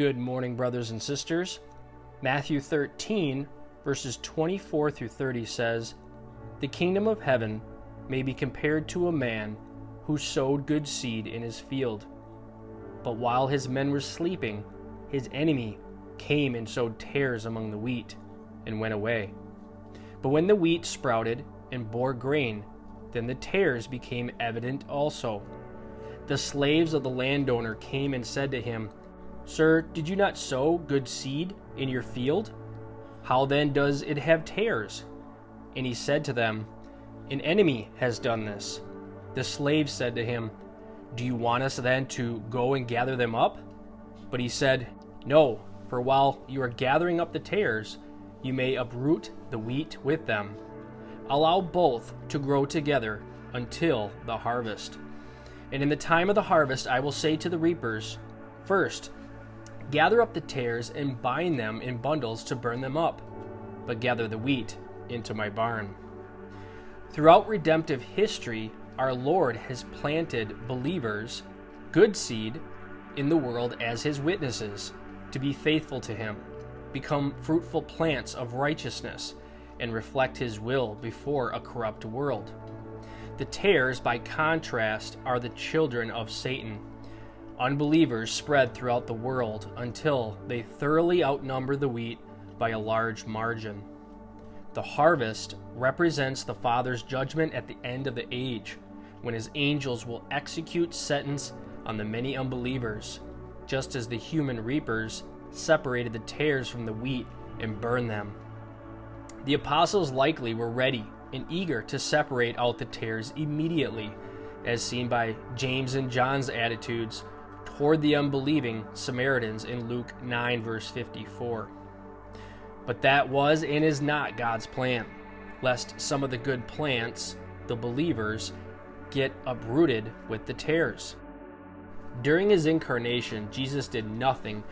Good morning, brothers and sisters. Matthew 13, verses 24 through 30 says, "The kingdom of heaven may be compared to a man who sowed good seed in his field. But while his men were sleeping, his enemy came and sowed tares among the wheat, and went away. But when the wheat sprouted and bore grain, then the tares became evident also. The slaves of the landowner came and said to him, 'Sir, did you not sow good seed in your field? How then does it have tares?' And he said to them, 'An enemy has done this.' The slaves said to him, 'Do you want us then to go and gather them up?' But he said, 'No, for while you are gathering up the tares, you may uproot the wheat with them. Allow both to grow together until the harvest. And in the time of the harvest I will say to the reapers, First, gather up the tares and bind them in bundles to burn them up, but gather the wheat into my barn.'" Throughout redemptive history, our Lord has planted believers, good seed, in the world as his witnesses, to be faithful to him, become fruitful plants of righteousness, and reflect his will before a corrupt world. The tares, by contrast, are the children of Satan, unbelievers spread throughout the world until they thoroughly outnumber the wheat by a large margin. The harvest represents the Father's judgment at the end of the age, when his angels will execute sentence on the many unbelievers, just as the human reapers separated the tares from the wheat and burned them. The apostles likely were ready and eager to separate out the tares immediately, as seen by James and John's attitudes toward the unbelieving Samaritans in Luke 9, verse 54. But that was and is not God's plan, lest some of the good plants, the believers, get uprooted with the tares. During his incarnation, Jesus did nothing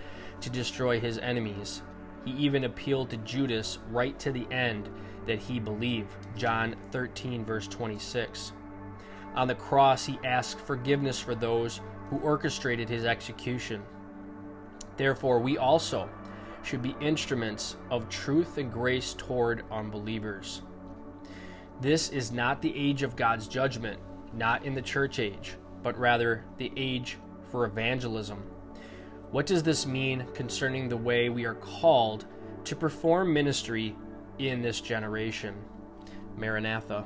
to destroy his enemies. He even appealed to Judas right to the end that he believe, John 13, verse 26. On the cross, he asked forgiveness for those who orchestrated his execution. Therefore, we also should be instruments of truth and grace toward unbelievers. This is not the age of God's judgment, not in the church age, but rather the age for evangelism. What does this mean concerning the way we are called to perform ministry in this generation? Maranatha.